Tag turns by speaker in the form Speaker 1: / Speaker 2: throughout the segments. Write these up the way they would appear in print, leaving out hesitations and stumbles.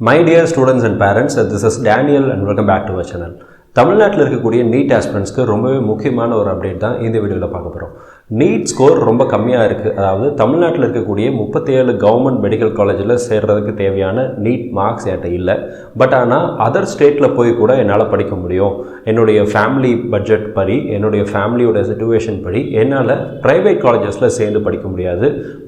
Speaker 1: My dear students and parents, this is Daniel and welcome back to our channel. தமிழ்நாட்டில் இருக்கக்கூடிய NEET ஆஸ்பிரண்ட்ஸ்க்கு ரொம்பவே முக்கியமான ஒரு அப்டேட் தான் இந்த வீடியோவில் பார்க்க போகிறோம். நீட் ஸ்கோர் ரொம்ப கம்மியாக இருக்குது. அதாவது தமிழ்நாட்டில் இருக்கக்கூடிய 37 கவர்மெண்ட் மெடிக்கல் காலேஜில் சேர்றதுக்கு தேவையான நீட் மார்க்ஸ் என்கிட்ட இல்லை. பட் ஆனால் அதர் ஸ்டேட்டில் போய் கூட என்னால் படிக்க முடியும். என்னுடைய ஃபேமிலி பட்ஜெட் படி, என்னுடைய ஃபேமிலியோட சிச்சுவேஷன் படி என்னால் ப்ரைவேட் காலேஜஸில் சேர்ந்து படிக்க முடியாது.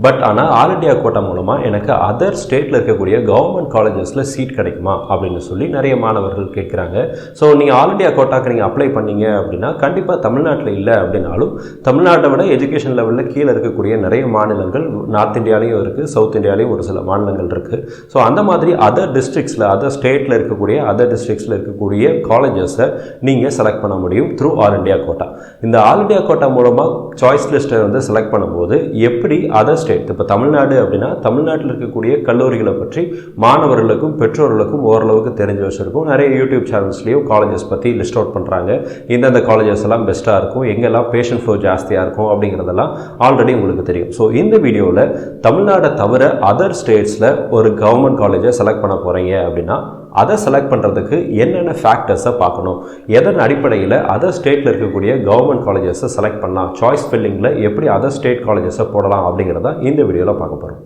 Speaker 1: பட் ஆனால் ஆல் இண்டியா கோட்டா மூலமாக எனக்கு அதர் ஸ்டேட்டில் இருக்கக்கூடிய கவர்மெண்ட் காலேஜஸில் சீட் கிடைக்குமா அப்படின்னு சொல்லி நிறைய மாணவர்கள் கேட்குறாங்க. ஸோ நீங்கள் ஆல் இண்டியா கோட்டாக்கு நீங்கள் அப்ளை பண்ணீங்க அப்படின்னா கண்டிப்பாக தமிழ்நாட்டில் இல்லை அப்படின்னாலும் தமிழ்நாட்டை விட எஜுகேஷன் லெவலில் கீழே இருக்கக்கூடிய நிறைய மாநிலங்கள் நார்த் இந்தியாலையும் இருக்குது, சவுத் இந்தியாலையும் ஒரு சில மாநிலங்கள் இருக்குது. ஸோ அந்த மாதிரி அதர் டிஸ்ட்ரிக்ஸில் அதர் ஸ்டேட்டில் இருக்கக்கூடிய அதர் டிஸ்ட்ரிக்ஸில் இருக்கக்கூடிய காலேஜஸை நீங்கள் செலக்ட் பண்ண முடியும் த்ரூ ஆல் இண்டியா கோட்டா. இந்த ஆல் இண்டியா கோட்டா மூலமாக சாய்ஸ் லிஸ்ட்டை வந்து செலக்ட் பண்ணும்போது எப்படி அதர் ஸ்டேட், இப்போ தமிழ்நாடு அப்படின்னா தமிழ்நாட்டில் இருக்கக்கூடிய கல்லூரிகளை பற்றி மாணவர்களுக்கும் பெற்றோர்களுக்கும் ஓரளவுக்கு தெரிஞ்சு வச்சுருக்கும். நிறைய யூடியூப் சேனல்ஸ்லேயும் காலேஜஸ் பற்றி லிஸ்ட் அவுட் பண்ணுறாங்க. இந்தந்த காலேஜஸ் எல்லாம் பெஸ்ட்டாக இருக்கும், எங்கெல்லாம் பேஷண்ட் ஃப்ளோ ஜாஸ்தியாக இருக்கும் அப்படிங்கிறதெல்லாம் ஆல்ரெடி உங்களுக்கு தெரியும். ஸோ இந்த வீடியோவில் தமிழ்நாடை தவிர அதர் ஸ்டேட்ஸில் ஒரு கவர்மெண்ட் காலேஜை செலக்ட் பண்ண போகிறீங்க அப்படின்னா அதை செலக்ட் பண்ணுறதுக்கு என்னென்ன ஃபேக்டர்ஸை பார்க்கணும், எதன் அடிப்படையில் அதர் ஸ்டேட்டில் இருக்கக்கூடிய கவர்மெண்ட் காலேஜஸை செலக்ட் பண்ணலாம், சாய்ஸ் ஃபில்லிங்கில் எப்படி அதர் ஸ்டேட் காலேஜஸை போடலாம் அப்படிங்கிறத இந்த வீடியோவில் பார்க்க போகிறோம்.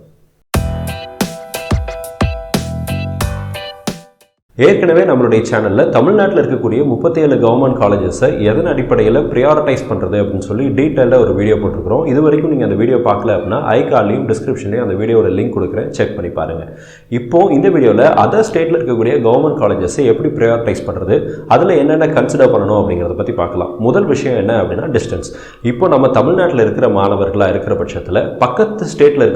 Speaker 1: ஏற்கனவே நம்மளுடைய சேனலில் தமிழ்நாட்டில் இருக்கக்கூடிய 37 கவர்மெண்ட் காலேஜஸை எதன் அடிப்படையில் ப்ரியாரிட்டைஸ் பண்ணுறது அப்படின்னு சொல்லி டீட்டெயிலாக ஒரு வீடியோ போட்டிருக்கிறோம். இது வரைக்கும் நீங்கள் அந்த வீடியோ பார்க்கல அப்படின்னா ஐகார்லையும் டிஸ்கிரிப்ஷன்லையும் அந்த வீடியோட லிங்க் கொடுக்குறேன், செக் பண்ணி பாருங்கள். இப்போது இந்த வீடியோவில் அதர் ஸ்டேட்டில் இருக்கக்கூடிய கவர்மெண்ட் காலேஜஸை எப்படி ப்ரியாரிட்டைஸ் பண்ணுறது, அதில் என்னென்ன கன்சிடர் பண்ணணும் அப்படிங்கிறத பற்றி பார்க்கலாம். முதல் விஷயம் என்ன அப்படின்னா டிஸ்டன்ஸ். இப்போ நம்ம தமிழ்நாட்டில் இருக்கிற மாணவர்களாக இருக்கிற பட்சத்தில் பக்கத்து ஸ்டேட்டில்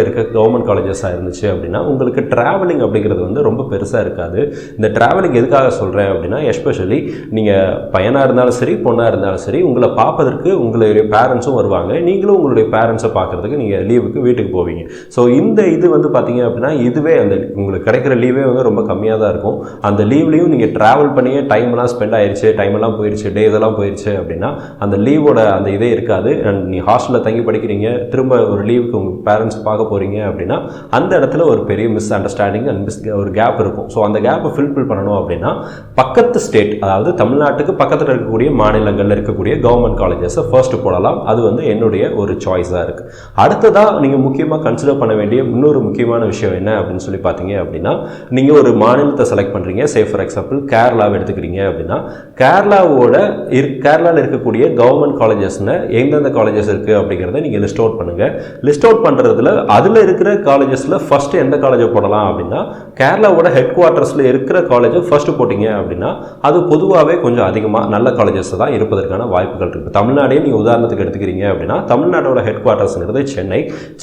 Speaker 1: இருக்க கவர்மெண்ட் காலேஜஸாக இருந்துச்சு அப்படின்னா உங்களுக்கு ட்ராவலிங் அப்படிங்கிறது வந்து ரொம்ப பெருசாக இருக்காது. இந்த டிராவலிங் எதுக்காக சொல்கிறேன் அப்படின்னா, எஸ்பெஷலி நீங்கள் பையனாக இருந்தாலும் சரி பொண்ணாக இருந்தாலும் சரி உங்களை பார்ப்பதற்கு உங்களுடைய பேரண்ட்ஸும் வருவாங்க, நீங்களும் உங்களுடைய பேரண்ட்ஸை பார்க்குறதுக்கு நீங்கள் லீவுக்கு வீட்டுக்கு போவீங்க. ஸோ இந்த இது வந்து பார்த்தீங்க அப்படின்னா இதுவே அந்த உங்களுக்கு கிடைக்கிற லீவே வந்து ரொம்ப கம்மியாக தான் இருக்கும். அந்த லீவ்லேயும் நீங்கள் ட்ராவல் பண்ணியே டைம்லாம் ஸ்பெண்ட் ஆயிடுச்சு, டைமெல்லாம் போயிடுச்சு, டேஸ் எல்லாம் போயிடுச்சு அப்படின்னா அந்த லீவோட அந்த இதே இருக்காது. அண்ட் நீ ஹாஸ்டலில் தங்கி படிக்கிறீங்க, திரும்ப ஒரு லீவுக்கு உங்கள் பேரண்ட்ஸ் பார்க்க போகிறீங்க அப்படின்னா அந்த இடத்துல ஒரு பெரிய மிஸ் அண்டர்ஸ்டாண்டிங் அண்ட் ஒரு கேப் இருக்கும். ஸோ அந்த கேப்பை ஃபில்ஃபில் பண்ணணும் அப்படின்னா பக்கத்து ஸ்டேட், அதாவது தமிழ்நாட்டுக்கு பக்கத்தில் இருக்கக்கூடிய மாநிலங்களில் இருக்கக்கூடிய கவர்மெண்ட் காலேஜஸை ஃபர்ஸ்ட் போடலாம். அது வந்து என்னுடைய ஒரு சாய்ஸாக இருக்குது. அடுத்ததாக நீங்கள் முக்கியமாக கன்சிடர் பண்ண வேண்டிய இன்னொரு முக்கியமான விஷயம் என்ன அப்படின்னு சொல்லி பார்த்தீங்க அப்படின்னா, நீங்கள் ஒரு மாநிலத்தை செலக்ட் பண்ணுறீங்க, சே ஃபார் எக்ஸாம்பிள் கேரளாவை எடுத்துக்கிறீங்க அப்படின்னா கேரளாவில் இருக்கக்கூடிய கவர்மெண்ட் காலேஜஸ்னு எந்தெந்த காலேஜஸ் இருக்குது அப்படிங்கிறத நீங்கள் லிஸ்ட் அவுட் பண்ணுங்கள். லிஸ்ட் அவுட் பண்ணுறதுல அதில் இருக்கிற காலேஜஸில் ஃபஸ்ட்டு எந்த காலேஜை போடலாம் அப்படின்னா கேரளாவோட ஹெட் குவார்ட்டர்ஸில் இருக்கிற காலேஜை ஃபர்ஸ்ட் போட்டிங்க அப்படின்னா அது பொதுவாகவே கொஞ்சம் அதிகமாக நல்ல காலேஜஸ் தான் இருப்பதற்கான வாய்ப்புகள் இருக்குது. தமிழ்நாடையும் நீங்கள் உதாரணத்துக்கு எடுத்துக்கிறீங்க அப்படின்னா தமிழ்நாடோட ஹெட் குவார்ட்டர்ஸ்ங்கிறது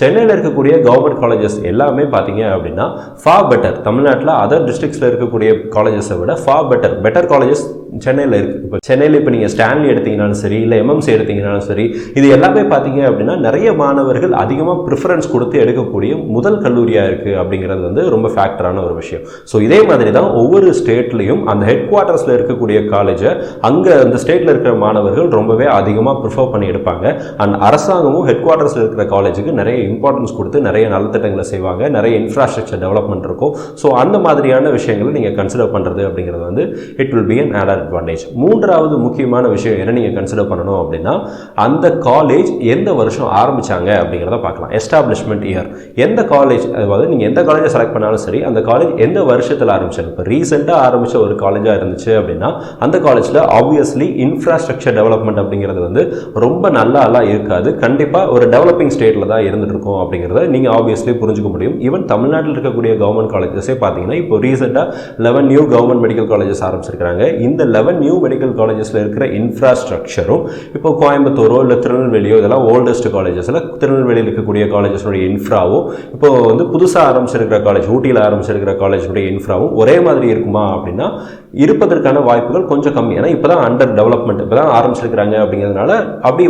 Speaker 1: சென்னையில் இருக்கக்கூடிய கவர்மெண்ட் காலேஜஸ் எல்லாமே பார்த்தீங்க அப்படின்னா ஃபார் பெட்டர், தமிழ்நாட்டில் அதர் டிஸ்ட்ரிக்ஸில் இருக்கக்கூடிய காலேஜஸை விட ஃபார் பெட்டர் காலேஜஸ் சென்னையில் இருக்குது. இப்போ சென்னையில் இப்போ நீங்கள் ஸ்டான்லி எடுத்தீங்கனாலும் சரி, இல்லை எம்எம்சி எடுத்தீங்கனாலும் சரி, இது எல்லாமே பார்த்தீங்க அப்படின்னா நிறைய மாணவர்கள் அதிகமாக ப்ரிஃபரன்ஸ் கொடுத்து எடுக்கக்கூடிய முதல் கல்லூரியாக இருக்குது அப்படிங்கிறது வந்து ரொம்ப ஃபேக்டரான ஒரு விஷயம். ஸோ இதே மாதிரி தான் ஒவ்வொரு ஸ்டேட்லையும் அந்த ஹெட் குவார்ட்டர்ஸில் இருக்கக்கூடிய காலேஜை அங்கே அந்த ஸ்டேட்டில் இருக்கிற மாணவர்கள் ரொம்பவே அதிகமாக ப்ரிஃபர் பண்ணி எடுப்பாங்க. அண்ட் அரசாங்கமும் ஹெட் குவார்ட்டர்ஸில் இருக்கிற காலேஜுக்கு நிறைய இம்பார்ட்டன்ஸ் கொடுத்து நிறைய நலத்திட்டங்களை செய்வாங்க, நிறைய இன்ஃப்ராஸ்ட்ரக்சர் டெவலப்மெண்ட் இருக்கும். ஸோ அந்த மாதிரியான விஷயங்களை நீங்கள் கன்சிடர் பண்ணுறது அப்படிங்கிறது வந்து it will be an added advantage. மூன்றாவது முக்கியமான விஷயம் என்ன நீங்கள் கன்சிடர் பண்ணணும் அப்படின்னா அந்த காலேஜ் எந்த வருஷம் ஆரம்பிச்சாங்க அப்படிங்கிறத பார்க்கலாம். எஸ்டாப்ளிஷ்மெண்ட் இயர், எந்த காலேஜ், அதாவது நீங்கள் எந்த காலேஜை செலக்ட் பண்ணாலும் சரி அந்த காலேஜ் எந்த வருஷத்தில் ஆரம்பிச்சாங்க. இப்போ ரீசெண்டாக ஆரம்பித்த ஒரு காலேஜாக இருந்துச்சு அப்படின்னா அந்த காலேஜில் ஆப்வியஸ்லி இன்ஃப்ராஸ்ட்ரக்சர் டெவலப்மெண்ட் அப்படிங்கிறது வந்து ரொம்ப நல்லாலாம் இருக்காது, கண்டிப்பாக ஒரு டெவலப்பிங் ஸ்டேட்டில் தான் இருந்துட்டு இருக்கும் அப்படிங்கிறத நீங்கள் ஆப்வியஸ்லி புரிஞ்சுக்க முடியும். ஈவன் தமிழ்நாட்டில் இருக்கக்கூடிய கவர்மெண்ட் காலேஜஸே பார்த்தீங்கன்னா இப்போ ரீசெண்டாக 11 நியூ கவர்மெண்ட் மெடிக்கல் காலேஜஸ் ஆரம்பிச்சிருக்காங்க. இந்த 11 நியூ மெடிக்கல் காலேஜஸில் இருக்கிற இன்ஃப்ராஸ்ட்ரக்சரும் இப்போ கோயம்புத்தூரோ இல்லை திருநெல்வேலியோ இதெல்லாம் ஓல்டஸ்ட் காலேஜஸில் திருநெல்வேலியில் இருக்கக்கூடிய காலேஜஸோடைய இன்ஃப்ராவும் இப்போ வந்து புதுசாக ஆரம்பிச்சிருக்கிற காலேஜ் ஊட்டியில் ஆரம்பிச்சிருக்கிற காலேஜுடைய இன்ஃப்ராவும் ஒரே மாதிரி இருக்குமா அப்படின்னா இருப்பதற்கான வாய்ப்புகள் கொஞ்சம் கம்மி. ஏன்னா இப்போ தான் அண்டர் டெவலப்மெண்ட், இப்போ தான் ஆரம்பிச்சிருக்கிறாங்க அப்படிங்கிறதுனால அப்படி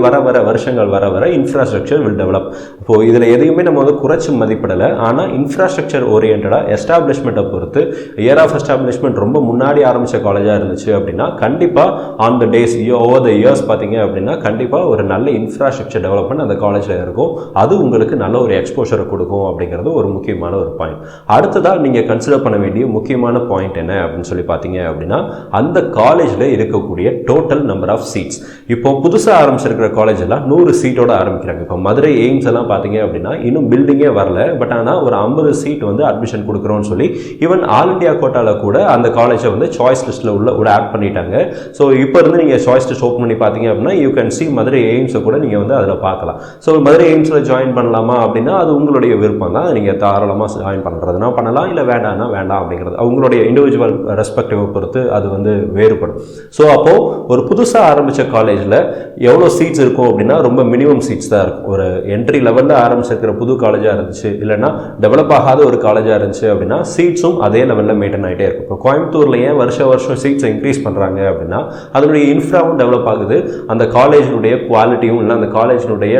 Speaker 1: வருஷங்கள் வர இன்ஃப்ராஸ்ட்ரக்சர் வில் டெவலப். இப்போது இதில் எதையுமே நம்ம வந்து குறைச்சி மதிப்பிடலை. ஆனால் இன்ஃப்ராஸ்ட்ரக்சர் ஓரியன்டாக எஸ்டாப்ளிஷ்மெண்ட்டை பொறுத்து இயர் ஆஃப் எஸ்டாப்ளிஷ்மெண்ட் ரொம்ப முன்னாடி ஆரம்பித்த காலேஜாக இருந்துச்சு அப்படின்னா கண்டிப்பாக on the days over the years பார்த்தீங்க அப்படின்னா கண்டிப்பாக ஒரு நல்ல இன்ஃப்ராஸ்ட்ரக்சர் டெவலப்மெண்ட் அந்த காலேஜில் இருக்கும். அது உங்களுக்கு நல்ல ஒரு எக்ஸ்போஷரை கொடுக்கும் அப்படிங்கிறது ஒரு முக்கியமான ஒரு பாயிண்ட். அடுத்ததாக நீங்கள் கன்சிடர் பண்ண வேண்டிய முக்கியமான பாயிண்ட் என்ன அப்படின்னு சொல்லி பார்த்தீங்க அப்படின்னா அந்த காலேஜில் இருக்கக்கூடிய டோட்டல் நம்பர் ஆஃப் சீட்ஸ். இப்போ புதுசாக ஆரம்பிச்சிருக்கிற காலேஜ் எல்லாம் 100 சீட்டோட ஆரம்பிக்கிறாங்க. இப்போ மதுரை எய்ம்ஸ் எல்லாம் பார்த்தீங்க அப்படின்னா இன்னும் பில்டிங்கே வரல, பட் ஆனால் ஒரு 50 சீட் வந்து அட்மிஷன் கொடுக்குறோன்னு சொல்லி ஈவன் ஆல் இண்டியா கோட்டாவில் கூட அந்த காலேஜை வந்து சாய்ஸ் லிஸ்ட்டில் உள்ள ஆட் பண்ணிட்டாங்க. ஸோ இப்போ இருந்து நீங்கள் சாய்ஸ் லிஸ்ட் ஓப்பன் பண்ணி பார்த்தீங்க அப்படின்னா யூ கேன் சி மதுரை எய்ம்ஸை கூட நீங்கள் வந்து அதில் பார்க்கலாம். ஸோ மதுரை எய்ம்ஸில் ஜாயின் பண்ணலாமா அப்படின்னா அது உங்களுடைய விருப்பம் தான். நீங்கள் தாராளமாக ஜாயின் பண்ணுறதுனா பண்ணலாம், இல்லை வேண்டாம்னா வேண்டாம் அப்படிங்கிறது அவங்களுடைய இண்டிவிஜுவல் ரெஸ்பெக்டிவை பொறுத்து அது வந்து வேறுபடும். ஸோ அப்போது ஒரு புதுசாக ஆரம்பித்த காலேஜில் எவ்வளோ சீட்ஸ் இருக்கும் அப்படின்னா ரொம்ப மினிமம் சீட்ஸ் தான் இருக்கும். ஒரு என்ட்ரி லெவலில் ஆரம்பிச்சிருக்கிற புது காலேஜாக இருந்துச்சு, இல்லைன்னா டெவலப் ஆகாத ஒரு காலேஜாக இருந்துச்சு அப்படின்னா சீட்ஸும் அதே லெவலில் மெயின்டைன் ஆகிட்டே இருக்கும். இப்போ கோயம்புத்தூரில் ஏன் வருஷம் சீட்ஸை இன்க்ரீஸ் பண்ணுறாங்க அப்படின்னா அதனுடைய இன்ஃப்ராவும் டெவலப் ஆகுது, அந்த காலேஜினுடைய குவாலிட்டியும் இல்லை அந்த காலேஜினுடைய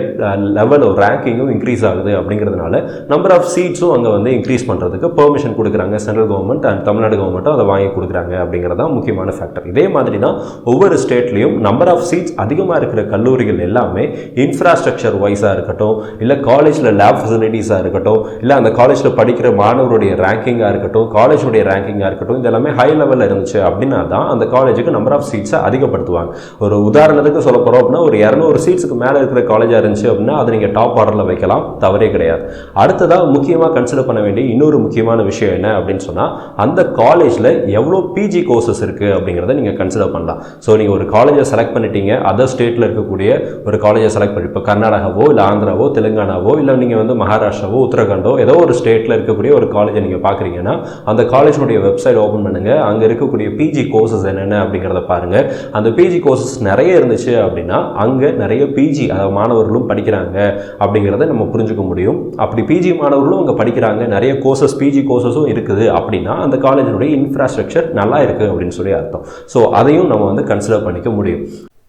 Speaker 1: லெவல் ரேங்கிங்கும் இன்க்ரீஸ் ஆகுது. அப்படிங்கிறதுனால நம்பர் ஆஃப் சீட்ஸும் அங்கே வந்து இன்க்ரீஸ் பண்ணுறதுக்கு பெர்மிஷன் கொடுக்குறாங்க சென்ட்ரல் கவர்மெண்ட் அண்ட் தமிழ்நாடு கவர்மெண்ட்டும் அதை வாங்கி கொடுக்குறாங்க. அப்படிங்கிறது தான் முக்கியமான ஃபேக்டர். இதே மாதிரி தான் ஒவ்வொரு ஸ்டேட்லையும் நம்பர் ஆஃப் சீட்ஸ் அதிகமாக இருக்கிற கல்லூரிகள் எல்லாமே இன்ஃப்ராஸ்ட்ரக்சர் வைஸாக இருக்கட்டும், இல்லை காலேஜில் லேப் ஃபெசிலிட்டிஸாக இருக்கட்டும், இல்லை அந்த காலேஜில் படிக்கிற மாணவருடைய ரேங்கிங்காக இருக்கட்டும், காலேஜுடைய ரேங்கிங்காக இருக்கட்டும், இதெல்லாமே ஹை லெவலில் இருந்துச்சு அப்படின்னா தான் அந்த காலேஜுக்கு நம்பர் ஆஃப் சீட்ஸை அதிகப்படுத்துவாங்க. ஒரு உதாரணத்துக்கு சொல்ல போகிறோம் அப்படின்னா ஒரு 200 சீட்ஸுக்கு மேலே இருக்கிற காலேஜாக இருந்துச்சு அப்படின்னா அது நீங்கள் டாப் ஆர்டரில் வைக்கலாம், தவறே கிடையாது. அடுத்ததாக முக்கியமாக கன்சிடர் பண்ண வேண்டிய இன்னொரு முக்கியமான விஷயம் என்ன அப்படின்னு சொன்னால் அந்த காலேஜில் எவ்வளோ பிஜி கோர்சஸ் இருக்குது அப்படிங்கிறத நீங்கள் கன்சிடர் பண்ணலாம். ஸோ நீங்கள் ஒரு காலேஜை செலக்ட் பண்ணிட்டீங்க, அதர் ஸ்டேட்டில் இருக்கக்கூடிய ஒரு காலேஜை செலக்ட் பண்ணி இப்போ கர்நாடகாவோ இல்லை ஆந்திராவோ தெலுங்கானாவோ இல்லை நீங்கள் வந்து மகாராஷ்டிராவோ உத்தரகாண்டோ ஏதோ ஒரு ஸ்டேட்டில் இருக்கக்கூடிய ஒரு காலேஜை நீங்கள் பார்க்குறீங்கன்னா அந்த காலேஜுடைய வெப்சைட் ஓப்பன் பண்ணுங்கள். அங்கே இருக்கக்கூடிய பிஜி கோர்சஸ் என்னென்ன அப்படிங்கிறத பாருங்கள். அந்த பிஜி கோர்சஸ் நிறைய இருந்துச்சு அப்படின்னா அங்கே நிறைய பிஜி அதாவது மாணவர்களும் படிக்கிறாங்க அப்படிங்கிறத நம்ம புரிஞ்சுக்க முடியும். அப்படி பிஜி மாணவர்களும் அங்கே படிக்கிறாங்க, நிறைய கோர்சஸ் பிஜி கோர்சஸும் இருக்குது அப்படின்னா அந்த காலேஜினுடைய இன்ஃப்ராஸ்ட்ரக்சர் நல்லா இருக்குது அப்படின்னு சொல்லி அர்த்தம். ஸோ அதையும் நம்ம வந்து கன்சிடர் பண்ணிக்க முடியும்.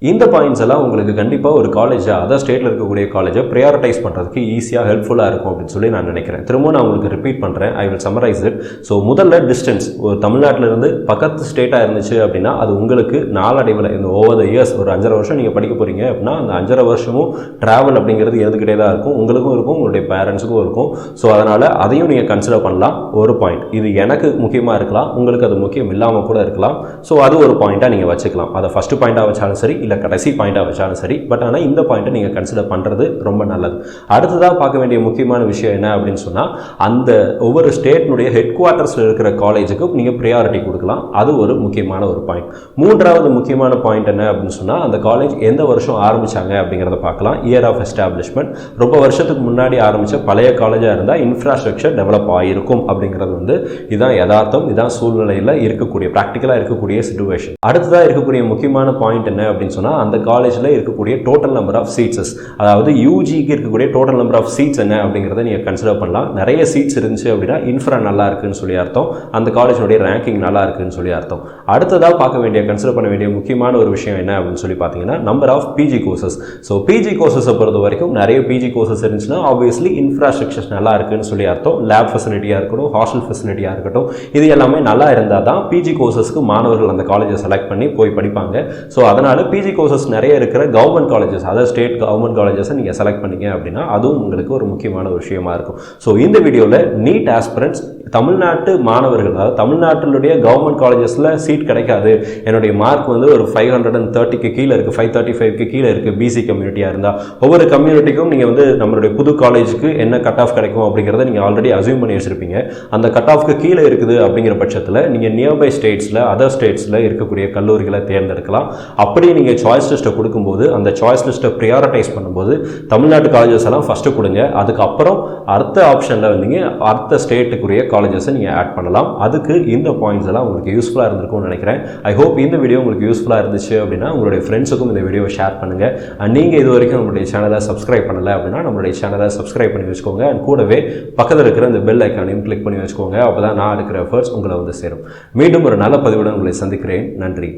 Speaker 1: இந்த பாயிண்ட்ஸ் எல்லாம் உங்களுக்கு கண்டிப்பாக ஒரு காலேஜை அதர் ஸ்டேட்டில் இருக்கக்கூடிய காலேஜை ப்ரையாரிட்டைஸ் பண்ணுறதுக்கு ஈஸியாக ஹெல்ப்ஃபுல்லாக இருக்கும் அப்படின்னு சொல்லி நான் நினைக்கிறேன். திரும்ப நான் உங்களுக்கு ரிப்பீட் பண்ணுறேன், I will summarize it. So முதல்ல டிஸ்டன்ஸ், ஒரு தமிழ்நாட்டிலிருந்து பக்கத்து ஸ்டேட்டாக இருந்துச்சு அப்படின்னா அது உங்களுக்கு நாளடைவில் இந்த ஓவர் த இயர்ஸ் ஒரு 5.5 வருஷம் நீங்கள் படிக்க போகிறீங்க அப்படின்னா அந்த 5.5 வருஷமும் ட்ராவல் அப்படிங்கிறது இருந்துக்கிட்டே தான் இருக்கும், உங்களுக்கும் இருக்கும் உங்களுடைய பேரண்ட்ஸுக்கும் இருக்கும். ஸோ அதனால் அதையும் நீங்கள் கன்சிடர் பண்ணலாம். ஒரு பாயிண்ட் இது எனக்கு முக்கியமாக இருக்கலாம், உங்களுக்கு அது முக்கியம் இல்லாமல் கூட இருக்கலாம். ஸோ அது ஒரு பாயிண்ட்டாக நீங்கள் வச்சுக்கலாம். அதை ஃபஸ்ட்டு பாயிண்ட்டாக வச்சாலும் சரி இல்லை கடைசி பாயிண்டாக வச்சாலும் சரி, பட் ஆனால் இந்த பாயிண்ட்டை நீங்கள் கன்சிடர் பண்ணுறது ரொம்ப நல்லது. அடுத்ததாக பார்க்க வேண்டிய முக்கியமான விஷயம் என்ன அப்படின்னு சொன்னால் அந்த ஒவ்வொரு ஸ்டேட்னுடைய ஹெட் குவார்ட்டர்ஸில் இருக்கிற காலேஜுக்கும் நீங்கள் ப்ரையாரிட்டி கொடுக்கலாம். அது ஒரு முக்கியமான ஒரு பாயிண்ட். மூன்றாவது முக்கியமான பாயிண்ட் என்ன அப்படின்னு சொன்னால் அந்த காலேஜ் எந்த வருஷம் ஆரம்பித்தாங்க அப்படிங்கிறத பார்க்கலாம். Year of establishment. ரொம்ப வருஷத்துக்கு முன்னாடி ஆரம்பித்த பழைய காலேஜாக இருந்தால் இன்ஃப்ராஸ்ட்ரக்சர் டெவலப் ஆகிருக்கும் அப்படிங்கிறது வந்து இதுதான் யதார்த்தம், இதுதான் சூழ்நிலையில் இருக்கக்கூடிய ப்ராக்டிக்கலாக இருக்கக்கூடிய சிச்சுவேஷன். அடுத்ததாக இருக்கக்கூடிய முக்கியமான பாயிண்ட் என்ன அப்படின்னு சொன்னால் அந்த காலேஜில் இருக்கக்கூடிய டோட்டல் நம்பர் ஆஃப் சீட்ஸஸ், அதாவது யூஜிக்கு இருக்கக்கூடிய டோட்டல் நம்பர் ஆஃப் சீட்ஸ் என்ன அப்படிங்கிறத நீங்கள் கன்சிடர் பண்ணலாம். நிறைய சீட்ஸ் இருந்துச்சு அப்படின்னா இன்ஃப்ரா நல்லா இருக்குன்னு சொல்லி அர்த்தம், அந்த காலேஜினுடைய ரேங்கிங் நல்லா இருக்குன்னு சொல்லி அர்த்தம். அடுத்ததாக பார்க்க வேண்டிய கன்சிடர் பண்ண வேண்டிய முக்கியமான ஒரு விஷயம் என்ன அப்படின்னு சொல்லி பார்த்தீங்கன்னா number of PG courses. So PG கோர்சஸை பொறுத்த வரைக்கும் நிறைய பிஜி கோர்சஸ் இருந்துச்சுன்னா ஆப்வியஸ்லி இன்ஃப்ராஸ்ட்ரக்சர் நல்லா இருக்குன்னு சொல்லி அர்த்தம். லேப் ஃபெசிலிட்டியாக இருக்கட்டும், ஹாஸ்டல் ஃபெசிலிட்டியாக இருக்கட்டும், இது எல்லாமே நல்லா இருந்தால் தான் பிஜி கோர்சஸ்க்கு மாணவர்கள் அந்த காலேஜை செலக்ட் பண்ணி போய் படிப்பாங்க. ஸோ அதனால் பிஜி கோர்சஸ் நிறைய இருக்கிற கவர்மெண்ட் காலேஜஸ் அதாவது ஸ்டேட் கவர்மெண்ட் காலேஜஸை நீங்கள் செலக்ட் பண்ணிங்க அப்படின்னா அதுவும் உங்களுக்கு ஒரு முக்கியமான ஒரு விஷயமா இருக்கும். ஸோ இந்த வீடியோவில் நீட் ஆஸ்பிரண்ட்ஸ் தமிழ்நாட்டு மாணவர்கள் அதாவது தமிழ்நாட்டினுடைய கவர்மெண்ட் காலேஜஸில் சீட் கிடைக்காது, என்னுடைய மார்க் வந்து ஒரு 530க்கு கீழே இருக்குது, 535க்கு கீழே இருக்குது, பிசி கம்யூனிட்டியாக இருந்தால் ஒவ்வொரு கம்யூனிட்டிக்கும் நீங்கள் வந்து நம்மளுடைய புது காலேஜுக்கு என்ன கட் ஆஃப் கிடைக்கும் அப்படிங்கிறத நீங்கள் ஆல்ரெடி அசியூம் பண்ணி வச்சுருப்பீங்க. அந்த கட் ஆஃப்க்கு கீழே இருக்குது அப்படிங்கிற பட்சத்தில் நீங்கள் நியர்பை ஸ்டேட்ஸில் அதர் ஸ்டேட்ஸில் இருக்கக்கூடிய கல்லூரிகளை தேர்ந்தெடுக்கலாம். அப்படியே நீங்கள் சாய்ஸ் லிஸ்ட்டை கொடுக்கும்போது அந்த சாய்ஸ் லிஸ்ட்டை ப்ரியாரிட்டைஸ் பண்ணும்போது தமிழ்நாட்டு காலேஜஸ் எல்லாம் ஃபஸ்ட்டு கொடுங்க, அதுக்கப்புறம் அடுத்த ஆப்ஷனில் வந்தீங்க அடுத்த ஸ்டேட்டுக்குரிய காலேஜஸை நீங்கள் ஆட் பண்ணலாம். அதுக்கு இந்த பாயிண்ட்ஸ் எல்லாம் உங்களுக்கு யூஸ்ஃபுல்லாக இருந்திருக்கும்னு நினைக்கிறேன். ஐ ஹோப் இந்த வீடியோ உங்களுக்கு யூஸ்ஃபுல்லாக இருந்துச்சு அப்படின்னா உங்களுடைய ஃப்ரெண்ட்ஸுக்கும் இந்த வீடியோவை ஷேர் பண்ணுங்கள். அண்ட் நீங்கள் இது வரைக்கும் நம்மளுடைய சேனலை சப்ஸ்கிரைப் பண்ணலை அப்படின்னா நம்மளுடைய சேனலை சப்ஸ்கிரைப் பண்ணி வச்சுக்கோங்க. அண்ட் கூடவே பக்கத்தில் இருக்கிற இந்த பெல் ஐக்கானையும் கிளிக் பண்ணி வச்சுக்கோங்க. அப்போ தான் நான் எடுக்கிற எஃபர்ட்ஸ் உங்களை வந்து சேரும். மீண்டும் ஒரு நல்ல பதிவுடன் உங்களை சந்திக்கிறேன். நன்றி.